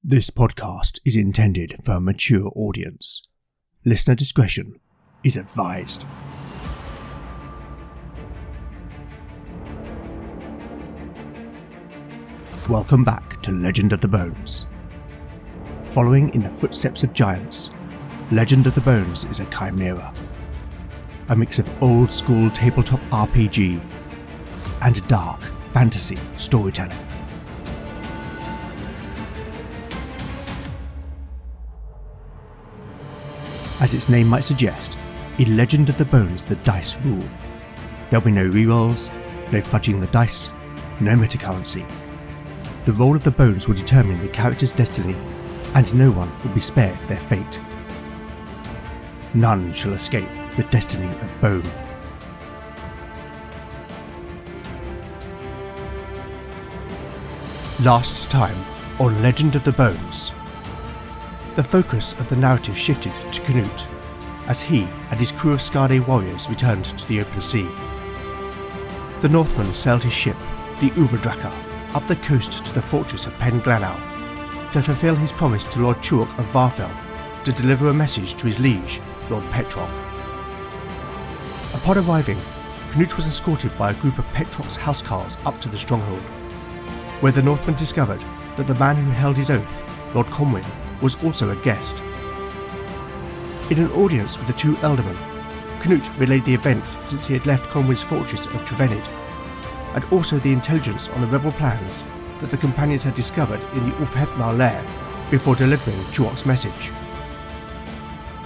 This podcast is intended for a mature audience. Listener discretion is advised. Welcome back to Legend of the Bones. Following in the footsteps of giants, Legend of the Bones is a chimera. A mix of old-school tabletop RPG and dark fantasy storytelling. As its name might suggest, in Legend of the Bones the dice rule. There'll be no rerolls, no fudging the dice, no metacurrency. The roll of the bones will determine the character's destiny, and no one will be spared their fate. None shall escape the destiny of bone. Last time on Legend of the Bones. The focus of the narrative shifted to Canute, as he and his crew of Skade warriors returned to the open sea. The Northman sailed his ship, the Uvadraka, up the coast to the fortress of Penmelkeyn to fulfill his promise to Lord Chuok of Varfell to deliver a message to his liege, Lord Petrock. Upon arriving, Canute was escorted by a group of Petrock's housecarls up to the stronghold, where the Northman discovered that the man who held his oath, Lord Comwyn, was also a guest. In an audience with the two ealdormen, Canute relayed the events since he had left Comwyn's fortress of Trevenid, and also the intelligence on the rebel plans that the companions had discovered in the Ulfhethnar lair before delivering Chuok's message.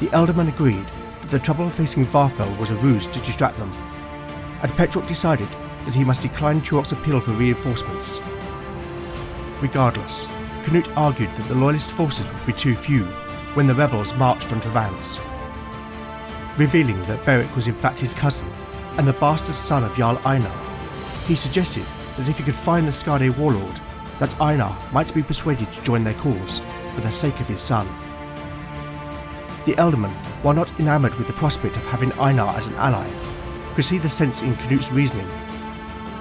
The ealdorman agreed that the trouble facing Varfell was a ruse to distract them, and Petrock decided that he must decline Chuok's appeal for reinforcements. Regardless, Canute argued that the loyalist forces would be too few when the rebels marched on Trevance. Revealing that Beric was in fact his cousin and the bastard son of Jarl Einar, he suggested that if he could find the Skade warlord, that Einar might be persuaded to join their cause for the sake of his son. The ealdorman, while not enamoured with the prospect of having Einar as an ally, could see the sense in Canute's reasoning,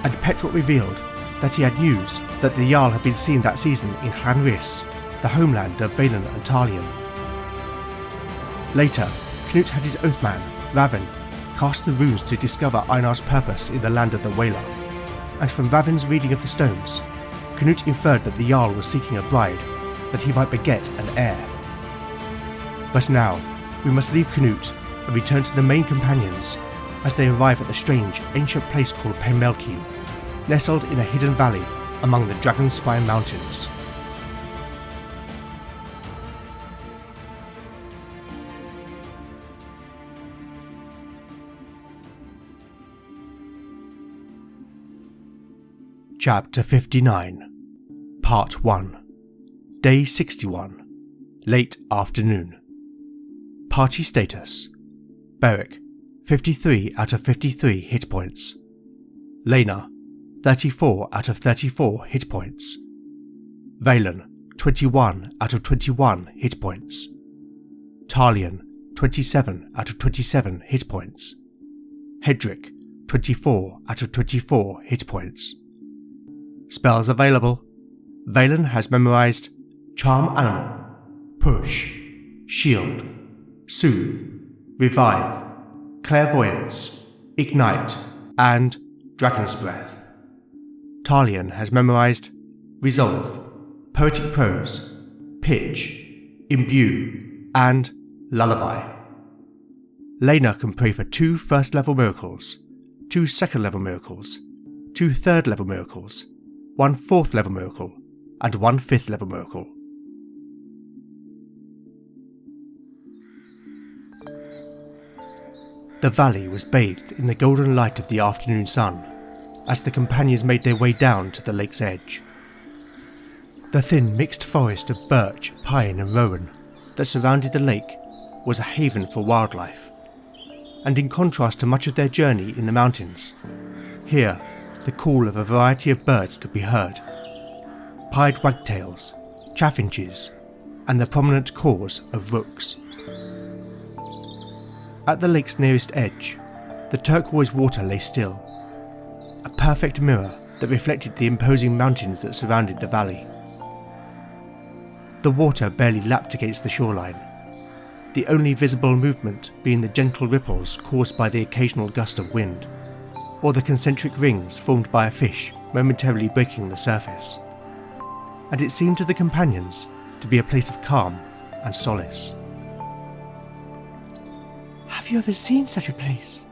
and Petrock revealed that he had news that the Jarl had been seen that season in Llanrhys, the homeland of Vaelin and Talion. Later, Canute had his oathman, Raven, cast the runes to discover Einar's purpose in the land of the Wailer, and from Raven's reading of the stones, Canute inferred that the Jarl was seeking a bride, that he might beget an heir. But now, we must leave Canute and return to the main companions as they arrive at the strange, ancient place called Penmelkeyn, nestled in a hidden valley among the Dragonspire Mountains. Chapter 59, Part 1, Day 61, Late Afternoon. Party status: Beric, 53 out of 53 hit points. Lena, 34 out of 34 hit points. Vaelin, 21 out of 21 hit points. Talion, 27 out of 27 hit points. Hedrick, 24 out of 24 hit points. Spells available: Vaelin has memorized Charm Animal, Push, Shield, Soothe, Revive, Clairvoyance, Ignite, and Dragon's Breath. Talion has memorized Resolve, Poetic Prose, Pitch, Imbue, and Lullaby. Lena can pray for 2 first-level miracles, 2 second-level miracles, 2 third-level miracles, 1 fourth-level miracle, and 1 fifth-level miracle. The valley was bathed in the golden light of the afternoon sun as the companions made their way down to the lake's edge. The thin mixed forest of birch, pine and rowan that surrounded the lake was a haven for wildlife, and in contrast to much of their journey in the mountains, here the call of a variety of birds could be heard: pied wagtails, chaffinches, and the prominent caws of rooks. At the lake's nearest edge, the turquoise water lay still, a perfect mirror that reflected the imposing mountains that surrounded the valley. The water barely lapped against the shoreline, the only visible movement being the gentle ripples caused by the occasional gust of wind, or the concentric rings formed by a fish momentarily breaking the surface. And it seemed to the companions to be a place of calm and solace. "Have you ever seen such a place?"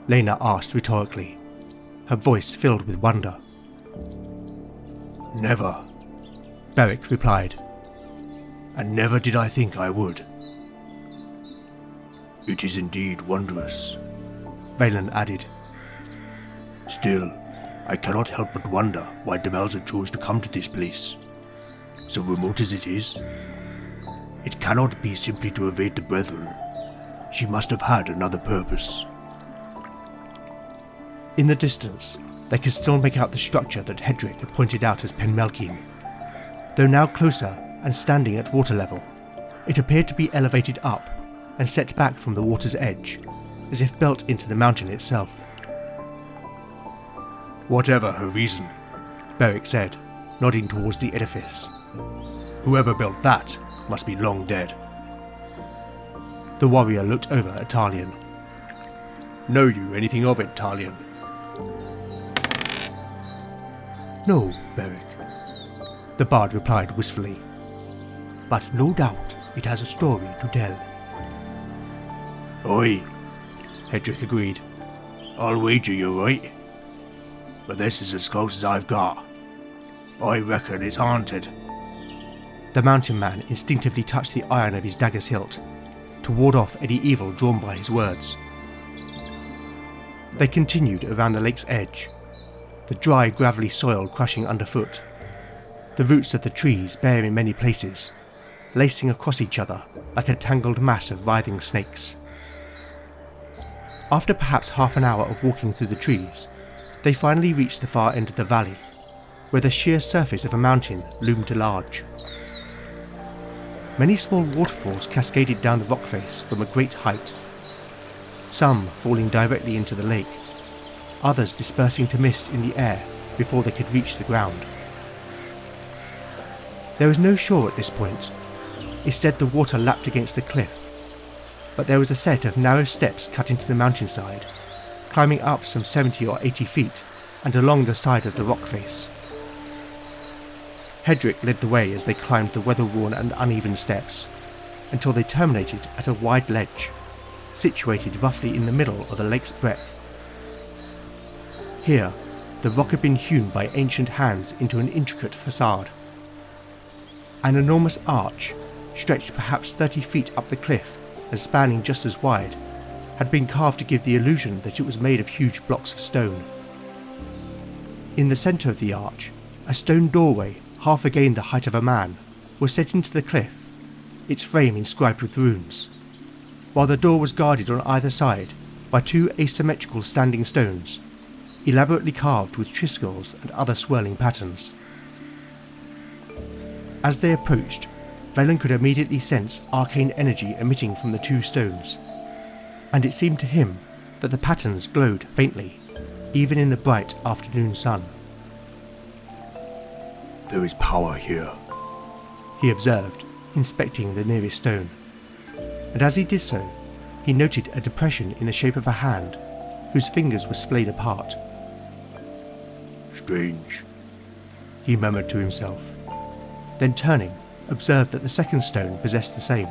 Lena asked rhetorically, her voice filled with wonder. "Never," Beric replied. "And never did I think I would." "It is indeed wondrous," Valen added. "Still, I cannot help but wonder why Demelza chose to come to this place. So remote as it is, it cannot be simply to evade the Brethren. She must have had another purpose." In the distance, they could still make out the structure that Hedrick had pointed out as Penmelkeyn. Though now closer and standing at water level, it appeared to be elevated up and set back from the water's edge, as if built into the mountain itself. "Whatever her reason," Beric said, nodding towards the edifice, "whoever built that must be long dead." The warrior looked over at Talion. "Know you anything of it, Talion?" "No, Beric," the bard replied wistfully, "but no doubt it has a story to tell." "Oi," Hedrick agreed. "I'll wager you're right. But this is as close as I've got. I reckon it's haunted." The mountain man instinctively touched the iron of his dagger's hilt to ward off any evil drawn by his words. They continued around the lake's edge, the dry gravelly soil crushing underfoot, the roots of the trees bare in many places, lacing across each other like a tangled mass of writhing snakes. After perhaps half an hour of walking through the trees, they finally reached the far end of the valley, where the sheer surface of a mountain loomed large. Many small waterfalls cascaded down the rock face from a great height, some falling directly into the lake, others dispersing to mist in the air before they could reach the ground. There was no shore at this point. Instead, the water lapped against the cliff, but there was a set of narrow steps cut into the mountainside, climbing up some 70 or 80 feet and along the side of the rock face. Hedrick led the way as they climbed the weather-worn and uneven steps, until they terminated at a wide ledge, situated roughly in the middle of the lake's breadth. Here, the rock had been hewn by ancient hands into an intricate facade. An enormous arch, stretched perhaps 30 feet up the cliff and spanning just as wide, had been carved to give the illusion that it was made of huge blocks of stone. In the centre of the arch, a stone doorway, half again the height of a man, was set into the cliff, its frame inscribed with runes, while the door was guarded on either side by two asymmetrical standing stones, elaborately carved with triskells and other swirling patterns. As they approached, Valen could immediately sense arcane energy emitting from the two stones, and it seemed to him that the patterns glowed faintly, even in the bright afternoon sun. "There is power here," he observed, inspecting the nearest stone, and as he did so, he noted a depression in the shape of a hand, whose fingers were splayed apart. "Strange," he murmured to himself, then turning, observed that the second stone possessed the same.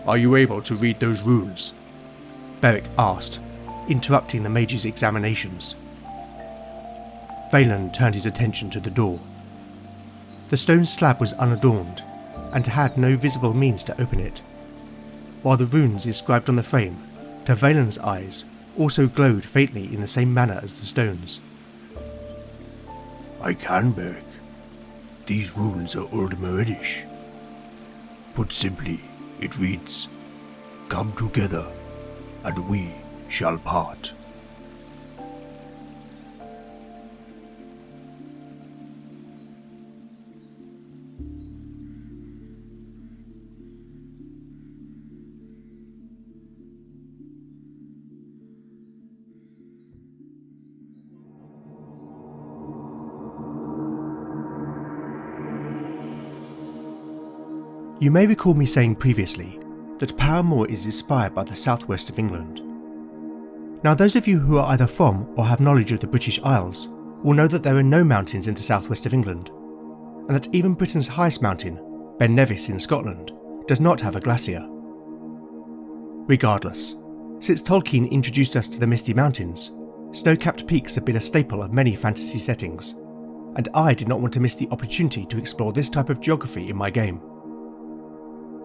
"Are you able to read those runes?" Beric asked, interrupting the mage's examinations. Valen turned his attention to the door. The stone slab was unadorned, and had no visible means to open it, while the runes inscribed on the frame, to Valen's eyes, also glowed faintly in the same manner as the stones. "I can, Beric. These runes are Old Meridish. Put simply, it reads, 'Come together, and we shall part.'" You may recall me saying previously that Paramore is inspired by the southwest of England. Now those of you who are either from or have knowledge of the British Isles will know that there are no mountains in the southwest of England, and that even Britain's highest mountain, Ben Nevis in Scotland, does not have a glacier. Regardless, since Tolkien introduced us to the Misty Mountains, snow-capped peaks have been a staple of many fantasy settings, and I did not want to miss the opportunity to explore this type of geography in my game.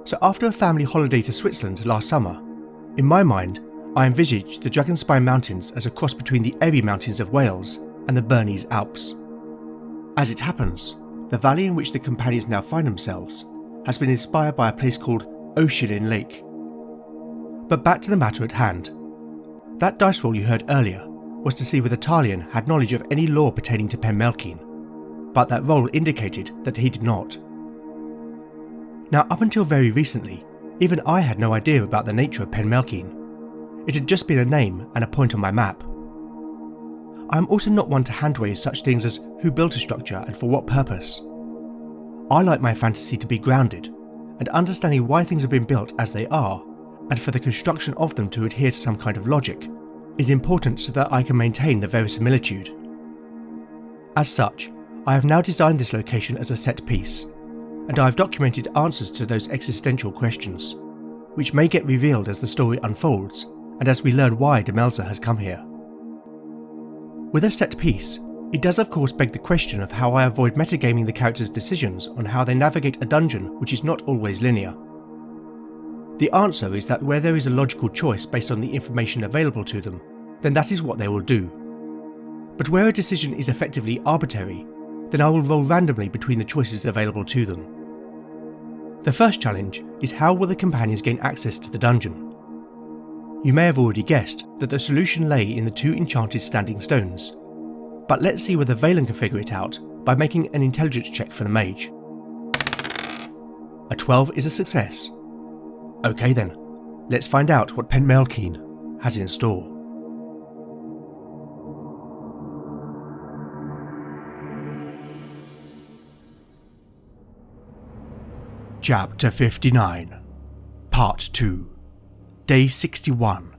So after a family holiday to Switzerland last summer, in my mind I envisaged the Dragonspire Mountains as a cross between the Erie Mountains of Wales and the Bernese Alps. As it happens, the valley in which the companions now find themselves has been inspired by a place called Ocean Lake. But back to the matter at hand. That dice roll you heard earlier was to see whether Talion had knowledge of any lore pertaining to Penmelkeyn, but that roll indicated that he did not. Now up until very recently, even I had no idea about the nature of Penmelkeyn. It had just been a name and a point on my map. I am also not one to handwave such things as who built a structure and for what purpose. I like my fantasy to be grounded, and understanding why things have been built as they are, and for the construction of them to adhere to some kind of logic, is important so that I can maintain the verisimilitude. As such, I have now designed this location as a set piece, and I have documented answers to those existential questions, which may get revealed as the story unfolds and as we learn why Demelza has come here. With a set piece, it does of course beg the question of how I avoid metagaming the characters' decisions on how they navigate a dungeon which is not always linear. The answer is that where there is a logical choice based on the information available to them, then that is what they will do. But where a decision is effectively arbitrary, then I will roll randomly between the choices available to them. The first challenge is how will the companions gain access to the dungeon? You may have already guessed that the solution lay in the 2 enchanted standing stones, but let's see whether Valen can figure it out by making an intelligence check for the mage. A 12 is a success. Okay then, let's find out what Penmelkeyn has in store. Chapter 59, Part 2, Day 61,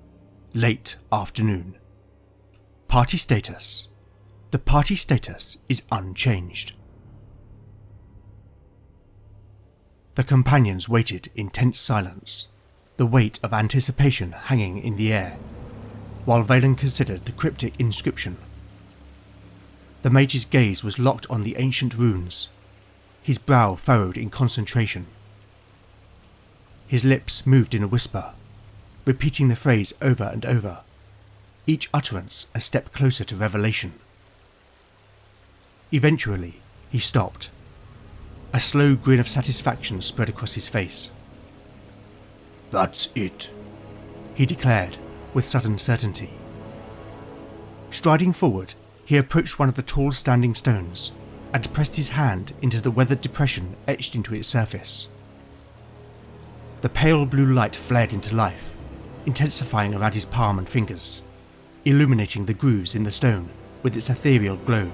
Late Afternoon. Party status. The party status is unchanged. The companions waited in tense silence, the weight of anticipation hanging in the air, while Valen considered the cryptic inscription. The mage's gaze was locked on the ancient runes, his brow furrowed in concentration. His lips moved in a whisper, repeating the phrase over and over, each utterance a step closer to revelation. Eventually, he stopped. A slow grin of satisfaction spread across his face. That's it, he declared with sudden certainty. Striding forward, he approached one of the tall standing stones and pressed his hand into the weathered depression etched into its surface. The pale blue light flared into life, intensifying around his palm and fingers, illuminating the grooves in the stone with its ethereal glow.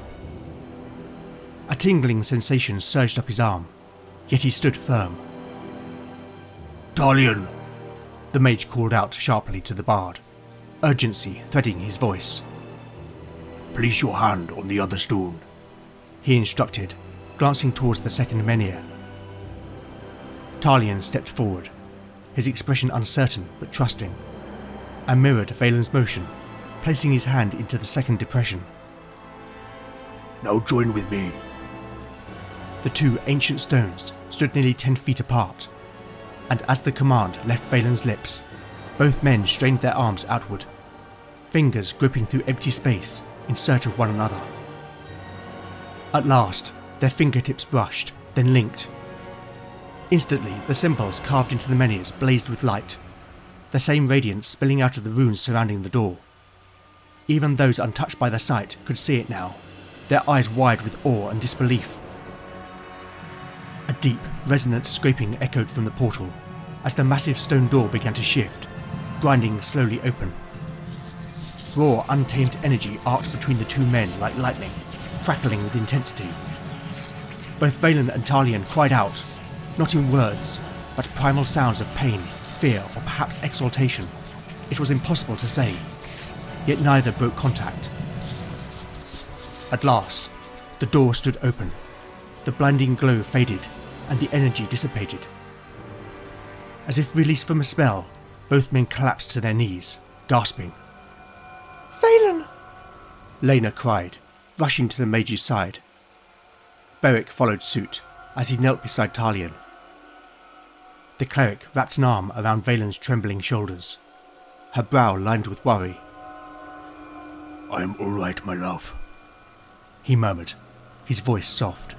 A tingling sensation surged up his arm, yet he stood firm. Talion! The mage called out sharply to the bard, urgency threading his voice. Place your hand on the other stone, he instructed, glancing towards the second menhir. Talion stepped forward, his expression uncertain but trusting, and mirrored Valen's motion, placing his hand into the second depression. Now join with me. The 2 ancient stones stood nearly 10 feet apart, and as the command left Valen's lips, both men strained their arms outward, fingers gripping through empty space in search of one another. At last, their fingertips brushed, then linked. Instantly, the symbols carved into the menhirs blazed with light, the same radiance spilling out of the runes surrounding the door. Even those untouched by the sight could see it now, their eyes wide with awe and disbelief. A deep, resonant scraping echoed from the portal as the massive stone door began to shift, grinding slowly open. Raw, untamed energy arced between the 2 men like lightning, crackling with intensity. Both Valen and Talion cried out, not in words, but primal sounds of pain, fear, or perhaps exultation. It was impossible to say, yet neither broke contact. At last, the door stood open. The blinding glow faded, and the energy dissipated. As if released from a spell, both men collapsed to their knees, gasping. "Valen!" Lena cried, rushing to the mage's side. Beric followed suit as he knelt beside Talion. The cleric wrapped an arm around Valen's trembling shoulders, her brow lined with worry. "I am all right, my love," he murmured, his voice soft.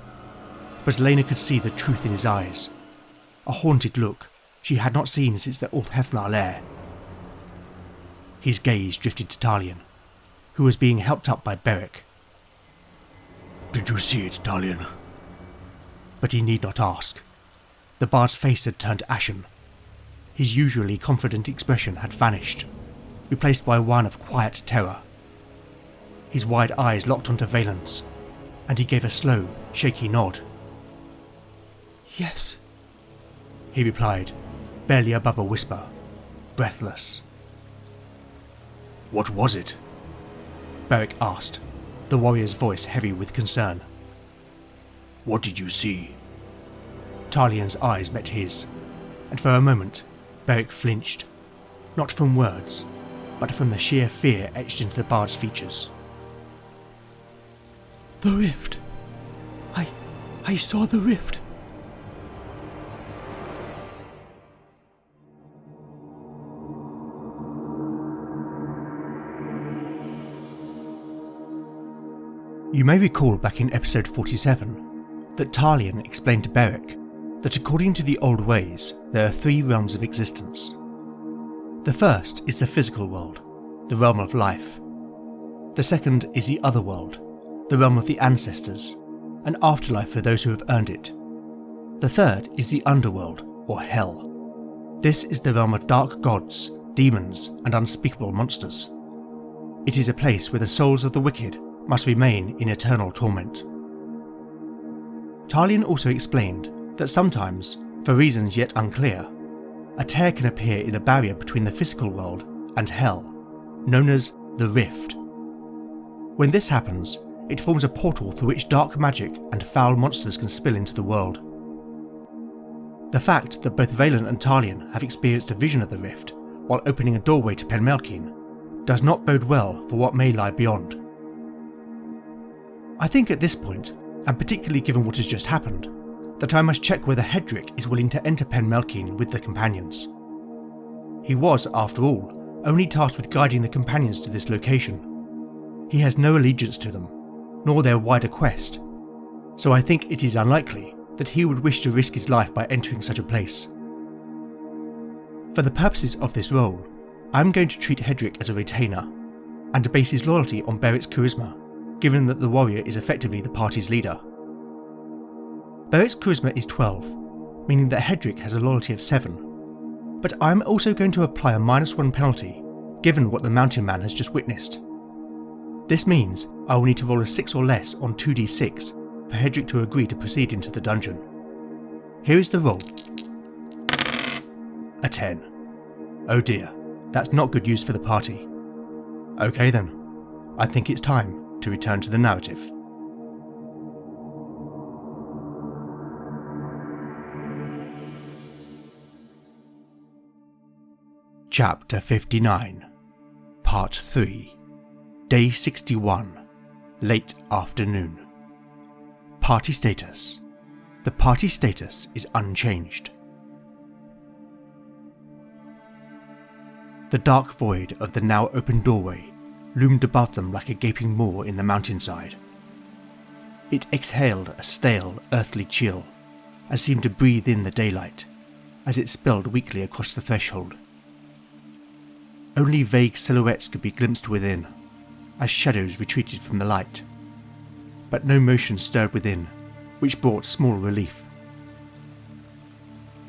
But Lena could see the truth in his eyes, a haunted look she had not seen since the Ulfhethnar lair. His gaze drifted to Talion, who was being helped up by Beric. "Did you see it, Talion?" But he need not ask. The bard's face had turned ashen. His usually confident expression had vanished, replaced by one of quiet terror. His wide eyes locked onto Valen's, and he gave a slow, shaky nod. "Yes," he replied, barely above a whisper, breathless. "What was it?" Beric asked, the warrior's voice heavy with concern. "What did you see?" Talion's eyes met his, and for a moment Beric flinched, not from words, but from the sheer fear etched into the bard's features. "The rift. I saw the rift." You may recall back in episode 47 that Talion explained to Beric that according to the old ways there are 3 realms of existence. The first is the physical world, the realm of life. The second is the other world, the realm of the ancestors, an afterlife for those who have earned it. The third is the underworld, or hell. This is the realm of dark gods, demons, and unspeakable monsters. It is a place where the souls of the wicked must remain in eternal torment. Talion also explained that sometimes, for reasons yet unclear, a tear can appear in a barrier between the physical world and hell, known as the Rift. When this happens, it forms a portal through which dark magic and foul monsters can spill into the world. The fact that both Valen and Talion have experienced a vision of the Rift while opening a doorway to Penmelkeyn does not bode well for what may lie beyond. I think at this point, and particularly given what has just happened, that I must check whether Hedrick is willing to enter Penmelkeyn with the companions. He was, after all, only tasked with guiding the companions to this location. He has no allegiance to them, nor their wider quest, so I think it is unlikely that he would wish to risk his life by entering such a place. For the purposes of this role, I am going to treat Hedrick as a retainer, and to base his loyalty on Beric's charisma, given that the warrior is effectively the party's leader. Beric's charisma is 12, meaning that Hedrick has a loyalty of 7, but I am also going to apply a -1 penalty, given what the mountain man has just witnessed. This means I will need to roll a 6 or less on 2d6 for Hedrick to agree to proceed into the dungeon. Here is the roll. A 10. Oh dear, that's not good news for the party. Okay then, I think it's time to return to the narrative. Chapter 59, Part 3, Day 61, Late Afternoon. Party status. The party status is unchanged. The dark void of the now open doorway loomed above them like a gaping maw in the mountainside. It exhaled a stale, earthly chill, and seemed to breathe in the daylight, as it spilled weakly across the threshold. Only vague silhouettes could be glimpsed within, as shadows retreated from the light. But no motion stirred within, which brought small relief.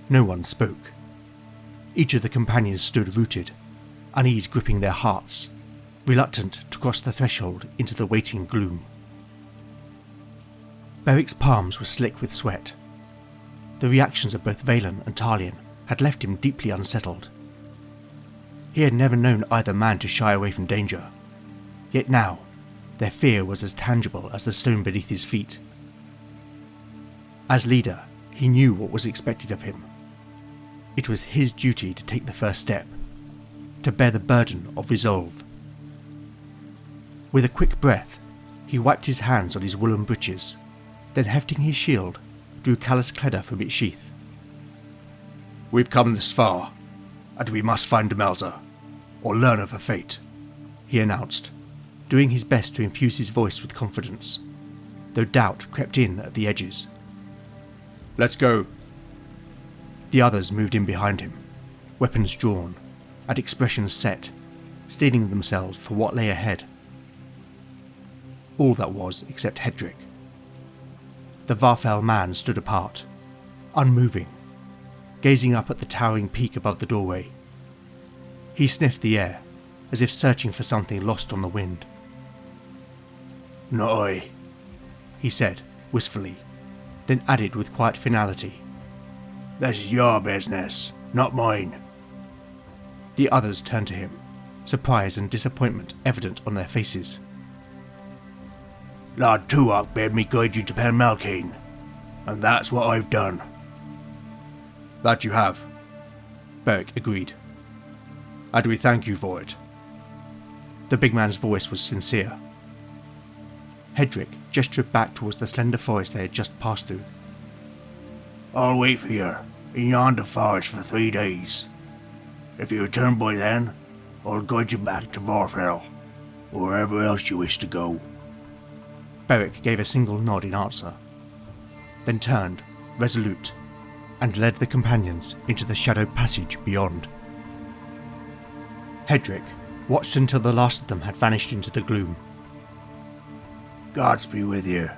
No one spoke. Each of the companions stood rooted, unease gripping their hearts, reluctant to cross the threshold into the waiting gloom. Beric's palms were slick with sweat. the reactions of both Valen and Talion had left him deeply unsettled. He had never known either man to shy away from danger, yet now their fear was as tangible as the stone beneath his feet. As leader, he knew what was expected of him. It was his duty to take the first step, to bear the burden of resolve. With a quick breath, he wiped his hands on his woolen breeches, then hefting his shield, drew Callous Cledder from its sheath. "We've come this far, and we must find Demelza, or learn of her fate," he announced, doing his best to infuse his voice with confidence, though doubt crept in at the edges. "Let's go." The others moved in behind him, weapons drawn, and expressions set, steeling themselves for what lay ahead. All that was except Hedrick. The Varfell man stood apart, unmoving, gazing up at the towering peak above the doorway. He sniffed the air, as if searching for something lost on the wind. "Not I," he said, wistfully, then added with quiet finality, "This is your business, not mine." The others turned to him, surprise and disappointment evident on their faces. "Lord Tuok bade me guide you to Penmelkeyn, and that's what I've done." "That you have," Beric agreed. "And we thank you for it." The big man's voice was sincere. Hedrick gestured back towards the slender forest they had just passed through. "I'll wait for you in yonder forest for 3 days. If you return by then, I'll guide you back to Varfell, or wherever else you wish to go." Beric gave a single nod in answer, then turned, resolute, and led the companions into the shadowed passage beyond. Hedrick watched until the last of them had vanished into the gloom. "Gods be with you,"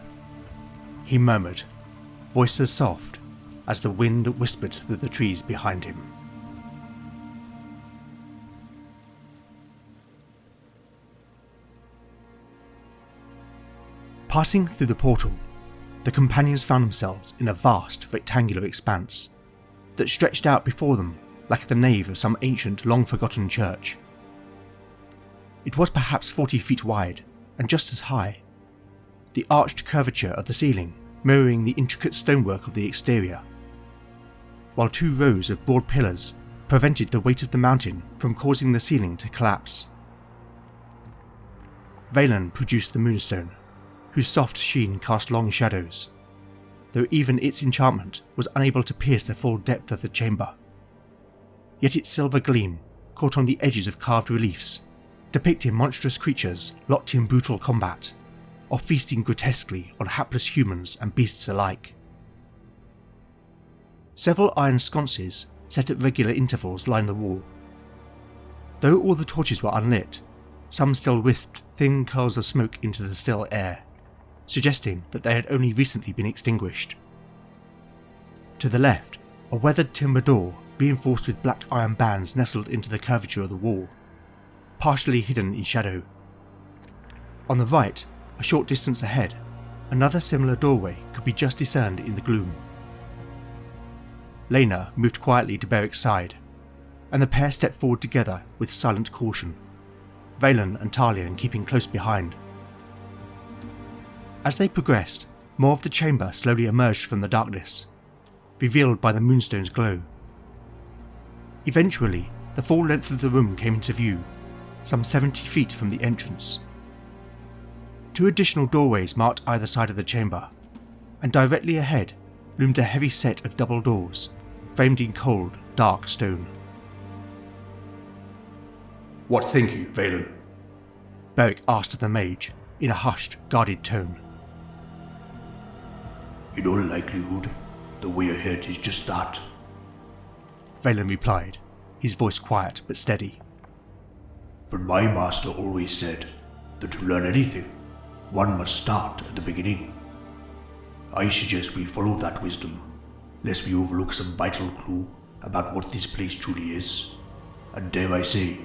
he murmured, voice as soft as the wind that whispered through the trees behind him. Passing through the portal, the companions found themselves in a vast rectangular expanse that stretched out before them like the nave of some ancient, long-forgotten church. It was perhaps 40 feet wide and just as high, the arched curvature of the ceiling mirroring the intricate stonework of the exterior, while 2 rows of broad pillars prevented the weight of the mountain from causing the ceiling to collapse. Valen produced the moonstone, whose soft sheen cast long shadows, though even its enchantment was unable to pierce the full depth of the chamber. Yet its silver gleam caught on the edges of carved reliefs, depicting monstrous creatures locked in brutal combat, or feasting grotesquely on hapless humans and beasts alike. Several iron sconces set at regular intervals lined the wall. Though all the torches were unlit, some still wisped thin curls of smoke into the still air, suggesting that they had only recently been extinguished. To the left, a weathered timber door reinforced with black iron bands nestled into the curvature of the wall, partially hidden in shadow. On the right, a short distance ahead, another similar doorway could be just discerned in the gloom. Lena moved quietly to Beric's side, and the pair stepped forward together with silent caution, Valen and Talion keeping close behind. As they progressed, more of the chamber slowly emerged from the darkness, revealed by the moonstone's glow. Eventually, the full length of the room came into view, some 70 feet from the entrance. 2 additional doorways marked either side of the chamber, and directly ahead loomed a heavy set of double doors, framed in cold, dark stone. "What think you, Valen?" Beric asked of the mage, in a hushed, guarded tone. "In all likelihood, the way ahead is just that," Valen replied, his voice quiet but steady. "But my master always said that to learn anything, one must start at the beginning. I suggest we follow that wisdom, lest we overlook some vital clue about what this place truly is, and dare I say,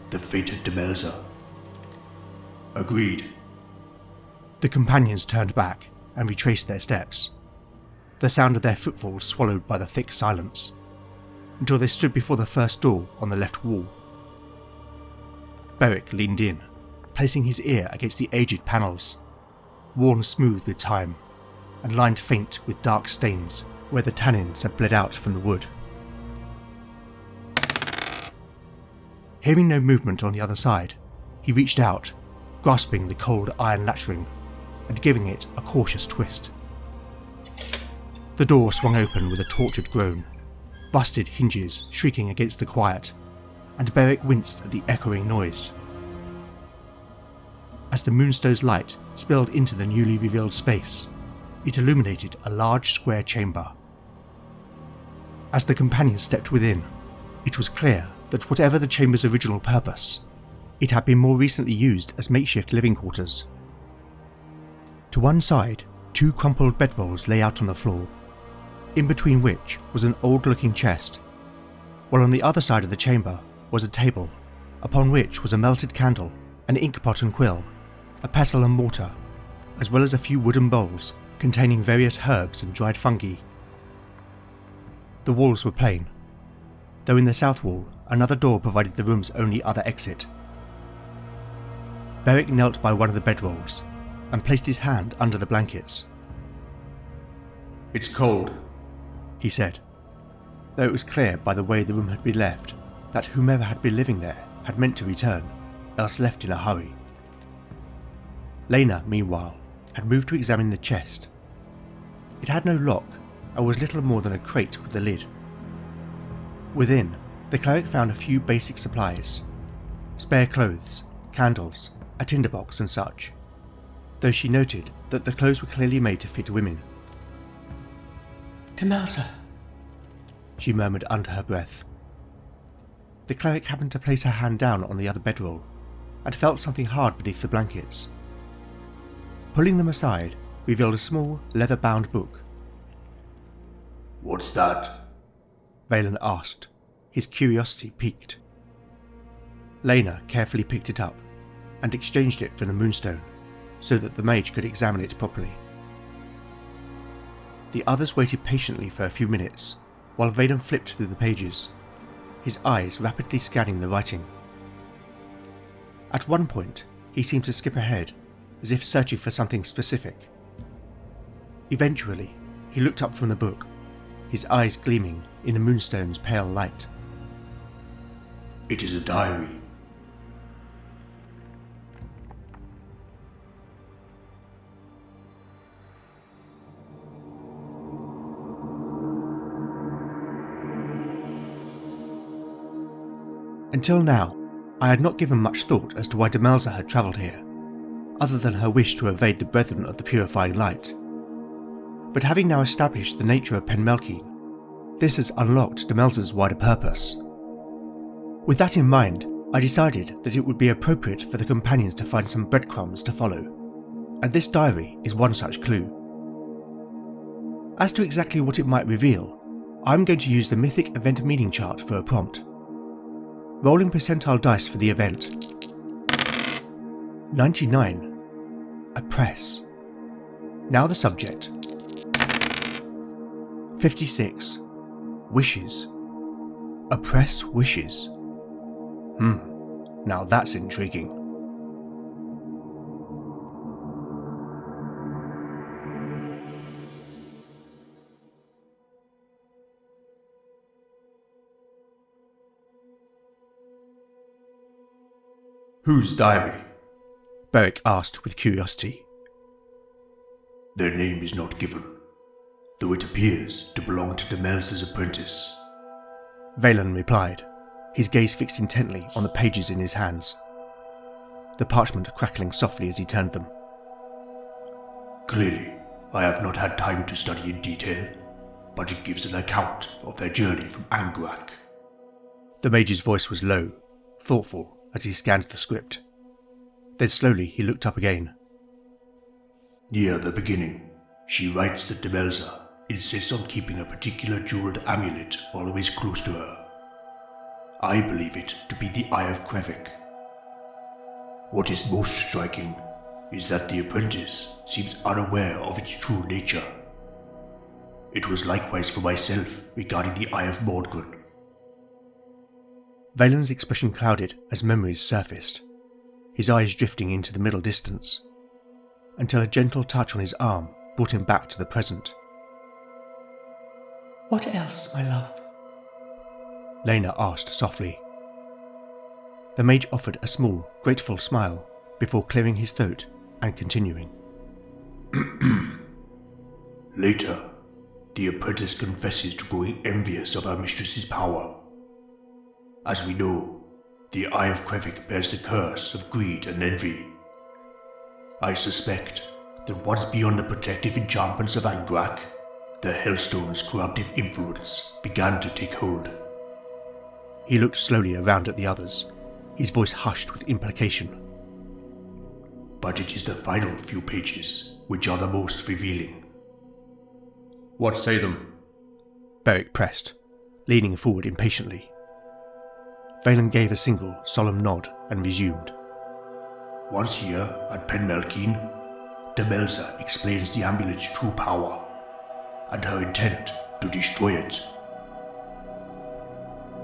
the fate of Demelza." "Agreed." The companions turned back and retraced their steps. the sound of their footfalls swallowed by the thick silence, until they stood before the first door on the left wall. Beric leaned in, placing his ear against the aged panels, worn smooth with time and lined faint with dark stains where the tannins had bled out from the wood. Hearing no movement on the other side, he reached out, grasping the cold iron latching and giving it a cautious twist. The door swung open with a tortured groan, busted hinges shrieking against the quiet, and Beric winced at the echoing noise. As the moonstone's light spilled into the newly revealed space, it illuminated a large square chamber. As the companions stepped within, it was clear that whatever the chamber's original purpose, it had been more recently used as makeshift living quarters. To one side, 2 crumpled bedrolls lay out on the floor, in between which was an old-looking chest, while on the other side of the chamber was a table, upon which was a melted candle, an inkpot and quill, a pestle and mortar, as well as a few wooden bowls containing various herbs and dried fungi. The walls were plain, though in the south wall another door provided the room's only other exit. Beric knelt by one of the bedrolls and placed his hand under the blankets. "It's cold," he said, though it was clear by the way the room had been left that whomever had been living there had meant to return, else left in a hurry. Lena, meanwhile, had moved to examine the chest. It had no lock and was little more than a crate with a lid. Within, the cleric found a few basic supplies, spare clothes, candles, a tinderbox and such, though she noted that the clothes were clearly made to fit women. "Demelza," she murmured under her breath. The cleric happened to place her hand down on the other bedroll and felt something hard beneath the blankets. Pulling them aside, revealed a small, leather-bound book. "What's that?" Valen asked, his curiosity piqued. Lena carefully picked it up and exchanged it for the moonstone so that the mage could examine it properly. The others waited patiently for a few minutes while Valen flipped through the pages, his eyes rapidly scanning the writing. At one point, he seemed to skip ahead, as if searching for something specific. Eventually, he looked up from the book, his eyes gleaming in the moonstone's pale light. "It is a diary." Until now, I had not given much thought as to why Demelza had travelled here, other than her wish to evade the Brethren of the Purifying Light. But having now established the nature of Penmelkeyn, this has unlocked Demelza's wider purpose. With that in mind, I decided that it would be appropriate for the companions to find some breadcrumbs to follow, and this diary is one such clue. As to exactly what it might reveal, I'm going to use the Mythic Event Meaning chart for a prompt. Rolling percentile dice for the event. 99. A press. Now the subject. 56. Wishes. A press wishes. Now that's intriguing. "Whose diary?" Beric asked with curiosity. "Their name is not given, though it appears to belong to Demelza's apprentice." Valen replied, his gaze fixed intently on the pages in his hands, the parchment crackling softly as he turned them. "Clearly, I have not had time to study in detail, but it gives an account of their journey from Angrak." The mage's voice was low, thoughtful, as he scanned the script. Then slowly he looked up again. "Near the beginning, she writes that Demelza insists on keeping a particular jeweled amulet always close to her. I believe it to be the Eye of Krevik. What is most striking is that the apprentice seems unaware of its true nature. It was likewise for myself regarding the Eye of Mordgren. Valen's expression clouded as memories surfaced, his eyes drifting into the middle distance, until a gentle touch on his arm brought him back to the present. What else, my love? Lena asked softly. The mage offered a small, grateful smile before clearing his throat and continuing. Later, the apprentice confesses to growing envious of our mistress's power. As we know, the Eye of Krevik bears the curse of greed and envy. I suspect that once beyond the protective enchantments of Angrak, the Hellstone's corruptive influence began to take hold. He looked slowly around at the others, his voice hushed with implication. But it is the final few pages which are the most revealing. What say them? Beric pressed, leaning forward impatiently. Valen gave a single, solemn nod and resumed. Once here, at Penmelkeyn, Demelza explains the amulet's true power, and her intent to destroy it.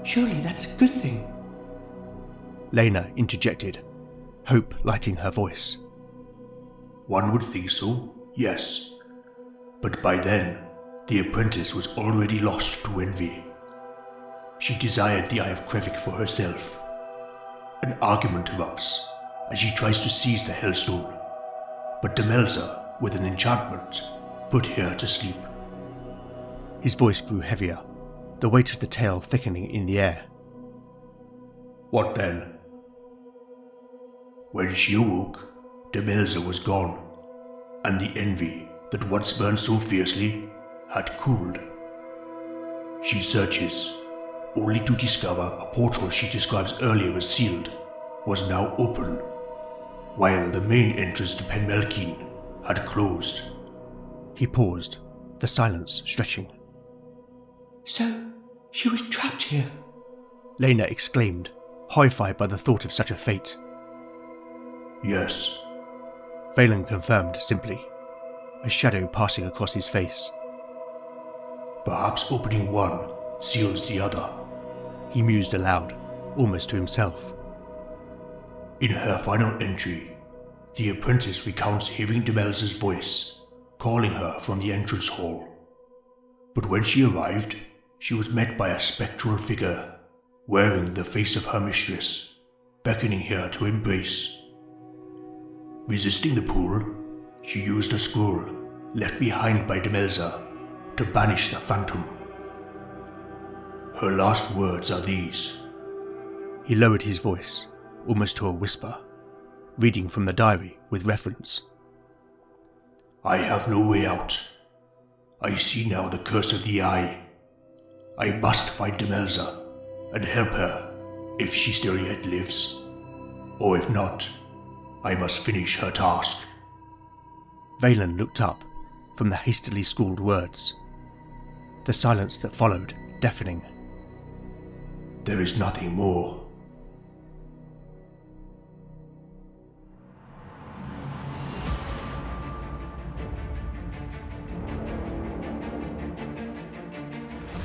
Surely that's a good thing. Lena interjected, hope lighting her voice. One would think so, yes. But by then, the apprentice was already lost to envy. She desired the Eye of Krevik for herself. An argument erupts as she tries to seize the Hellstone, but Demelza, with an enchantment, put her to sleep. His voice grew heavier, the weight of the tale thickening in the air. What then? When she awoke, Demelza was gone, and the envy that once burned so fiercely had cooled. She searches, only to discover a portal she describes earlier as sealed was now open, while the main entrance to Penmelkeyn had closed. He paused, the silence stretching. So, she was trapped here? Lena exclaimed, horrified by the thought of such a fate. Yes. Valen confirmed simply, a shadow passing across his face. Perhaps opening one seals the other, he mused aloud, almost to himself. In her final entry, the apprentice recounts hearing Demelza's voice, calling her from the entrance hall. But when she arrived, she was met by a spectral figure, wearing the face of her mistress, beckoning her to embrace. Resisting the pull, she used a scroll left behind by Demelza to banish the phantom. Her last words are these. He lowered his voice, almost to a whisper, reading from the diary with reference. I have no way out. I see now the curse of the Eye. I must find Demelza and help her if she still yet lives. Or if not, I must finish her task. Valen looked up from the hastily scrawled words. The silence that followed, deafening. There is nothing more.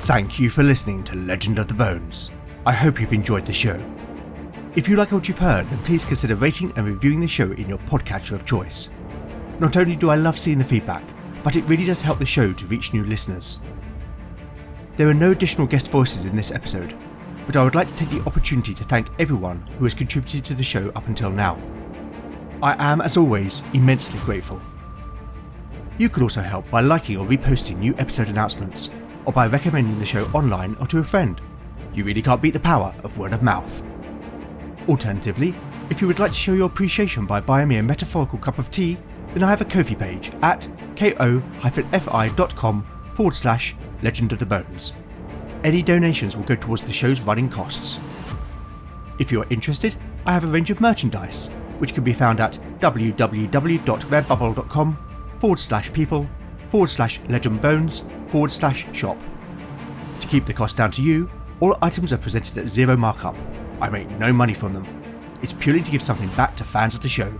Thank you for listening to Legend of the Bones. I hope you've enjoyed the show. If you like what you've heard, then please consider rating and reviewing the show in your podcatcher of choice. Not only do I love seeing the feedback, but it really does help the show to reach new listeners. There are no additional guest voices in this episode, but I would like to take the opportunity to thank everyone who has contributed to the show up until now. I am, as always, immensely grateful. You could also help by liking or reposting new episode announcements, or by recommending the show online or to a friend. You really can't beat the power of word of mouth. Alternatively, if you would like to show your appreciation by buying me a metaphorical cup of tea, then I have a Ko-fi page at ko-fi.com/Legend of the Bones. Any donations will go towards the show's running costs. If you're interested, I have a range of merchandise, which can be found at www.redbubble.com/people/legendbones/shop. To keep the cost down to you, all items are presented at zero markup. I make no money from them. It's purely to give something back to fans of the show.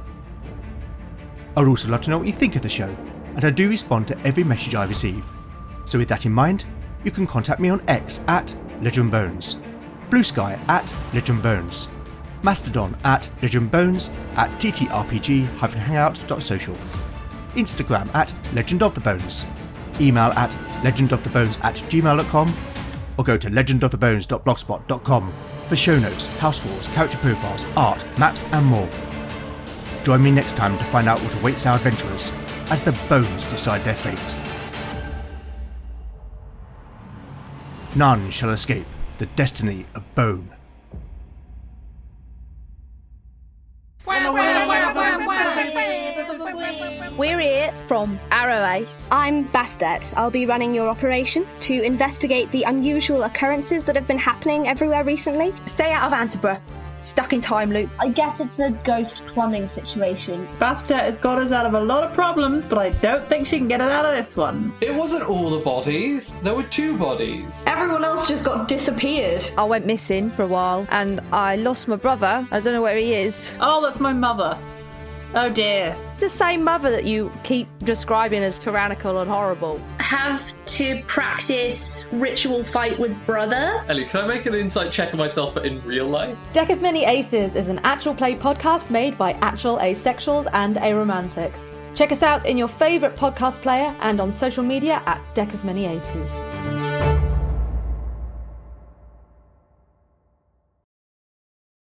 I'd also love to know what you think of the show, and I do respond to every message I receive. So with that in mind, you can contact me on X at legendbones, Blue Sky at legendbones, Mastodon at legendbones, at ttrpg-hangout.social, Instagram at legendofthebones, email at legendofthebones@gmail.com, or go to legendofthebones.blogspot.com for show notes, house rules, character profiles, art, maps and more. Join me next time to find out what awaits our adventurers as the bones decide their fate. None shall escape the destiny of Bone. We're here from Arrow Ace. I'm Bastet. I'll be running your operation to investigate the unusual occurrences that have been happening everywhere recently. Stay out of Antiborough. Stuck in time loop. I guess it's a ghost plumbing situation. Bastet has got us out of a lot of problems, but I don't think she can get us out of this one. It wasn't all the bodies. There were 2 bodies. Everyone else just got disappeared. I went missing for a while and I lost my brother. I don't know where he is. Oh, that's my mother. Oh dear. It's the same mother that you keep describing as tyrannical and horrible. Have to practice ritual fight with brother. Ellie, can I make an insight check of myself but in real life? Deck of Many Aces is an actual play podcast made by actual asexuals and aromantics. Check us out in your favourite podcast player and on social media at Deck of Many Aces.